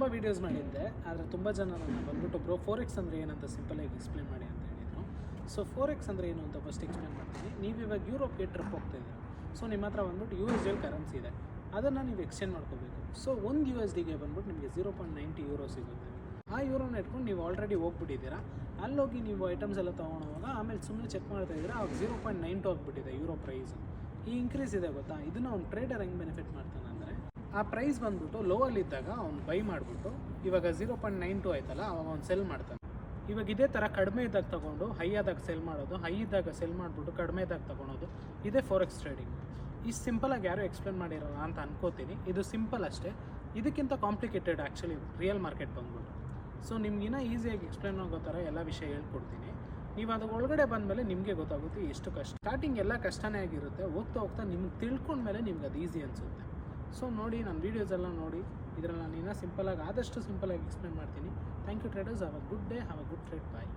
ತುಂಬ ವೀಡಿಯೋಸ್ ಮಾಡಿದ್ದೆ, ಆದರೆ ತುಂಬ ಜನ ನನ್ನ ಬಂದ್ಬಿಟ್ಟು ಬ್ರೋ ಫೋರೆಕ್ಸ್ ಅಂದರೆ ಏನಂತ ಸಿಂಪಲಾಗಿ ಎಕ್ಸ್ಪ್ಲೇನ್ ಮಾಡಿ ಅಂತ ಹೇಳಿದರು. ಸೊ ಫೋರೆಕ್ಸ್ ಅಂದರೆ ಏನು ಅಂತ ಫಸ್ಟ್ ಎಕ್ಸ್ಪ್ಲೇನ್ ಮಾಡ್ತೀನಿ. ನೀವು ಇವಾಗ ಯುರೋಪ್ಗೆ ಟ್ರಿಪ್ ಹೋಗ್ತಾ ಇದ್ದೀರಾ. ಸೊ ನಿಮ್ಮ ಹತ್ರ ಬಂದ್ಬಿಟ್ಟು USD ಕರೆನ್ಸಿ ಇದೆ, ಅದನ್ನು ನೀವು ಎಕ್ಸ್ಚೇಂಜ್ ಮಾಡ್ಕೋಬೇಕು. ಸೊ ಒಂದು USDಗೆ ಬಂದ್ಬಿಟ್ಟು ನಿಮಗೆ 0.90 ಯೂರೋ ಸಿಗುತ್ತೆ. ಆ ಯೂರೋನ ಇಟ್ಕೊಂಡು ನೀವು ಆಲ್ರೆಡಿ ಹೋಗ್ಬಿಟ್ಟಿದ್ದೀರಾ, ಅಲ್ಲೋಗಿ ನೀವು ಐಟಮ್ಸ್ ಎಲ್ಲ ತೊಗೊಳೋವಾಗ ಆಮೇಲೆ ಸುಮ್ಮನೆ ಚೆಕ್ ಮಾಡ್ತಾ ಇದ್ದೀರಾ, ಅವಾಗ 0.92 ಆಗಿಬಿಟ್ಟಿದೆ ಯೂರೋ ಪ್ರೈಸ್. ಈ ಇನ್ಕ್ರೀಸ್ ಇದೆ ಗೊತ್ತಾ, ಇದನ್ನು ಅವ್ನು ಟ್ರೇಡರ್ ಹೆಂಗೆ ಬೆನಿಫಿಟ್ ಮಾಡ್ತಾನೆ ಅಂದರೆ, ಆ ಪ್ರೈಸ್ ಬಂದ್ಬಿಟ್ಟು ಲೋವಲ್ಲಿದ್ದಾಗ ಅವ್ನು ಬೈ ಮಾಡಿಬಿಟ್ಟು ಇವಾಗ 0.92 ಆಯ್ತಲ್ಲ, ಅವಾಗ ಅವ್ನು ಸೆಲ್ ಮಾಡ್ತಾನೆ. ಇವಾಗ ಇದೇ ಥರ ಕಡಿಮೆ ಇದ್ದಾಗ ತೊಗೊಂಡು ಹೈ ಆದಾಗ ಸೆಲ್ ಮಾಡೋದು, ಹೈ ಇದ್ದಾಗ ಸೆಲ್ ಮಾಡಿಬಿಟ್ಟು ಕಡಿಮೆ ಇದ್ದಾಗ ತೊಗೊಳೋದು, ಇದೇ ಫೋರೆಕ್ಸ್ ಟ್ರೇಡಿಂಗ್. ಇಷ್ಟು ಸಿಂಪಲಾಗಿ ಯಾರೂ ಎಕ್ಸ್ಪ್ಲೇನ್ ಮಾಡಿರೋಲ್ಲ ಅಂತ ಅನ್ಕೋತೀನಿ. ಇದು ಸಿಂಪಲ್ ಅಷ್ಟೇ, ಇದಕ್ಕಿಂತ ಕಾಂಪ್ಲಿಕೇಟೆಡ್ ಆ್ಯಕ್ಚುಲಿ ರಿಯಲ್ ಮಾರ್ಕೆಟ್ ಬಂದ್ಬಿಟ್ಟು. ಸೊ ನಿಮ್ಗಿನ್ನ ಈಸಿಯಾಗಿ ಎಕ್ಸ್ಪ್ಲೇನ್ ಆಗೋ ಥರ ಎಲ್ಲ ವಿಷಯ ಹೇಳ್ಕೊಡ್ತೀನಿ. ನೀವು ಅದು ಒಳಗಡೆ ಬಂದಮೇಲೆ ನಿಮಗೆ ಗೊತ್ತಾಗುತ್ತೆ ಎಷ್ಟು ಕಷ್ಟ. ಸ್ಟಾರ್ಟಿಂಗ್ ಎಲ್ಲ ಕಷ್ಟನೇ ಆಗಿರುತ್ತೆ, ಹೋಗ್ತಾ ಹೋಗ್ತಾ ನಿಮ್ಗೆ ತಿಳ್ಕೊಂಡ್ಮೇಲೆ ನಿಮ್ಗೆ ಅದು ಈಸಿ ಅನಿಸುತ್ತೆ. ಸೊ ನೋಡಿ, ನನ್ನ ವೀಡಿಯೋಸ್ ಎಲ್ಲ ನೋಡಿ, ಇದರಲ್ಲಿ ನಾನು ಇನ್ನೂ ಸಿಂಪಲಾಗಿ ಆದಷ್ಟು ಸಿಂಪಲಾಗಿ ಎಕ್ಸ್ಪ್ಲೇನ್ ಮಾಡ್ತೀನಿ. Thank you traders. Have a good day, have a good trade. Bye.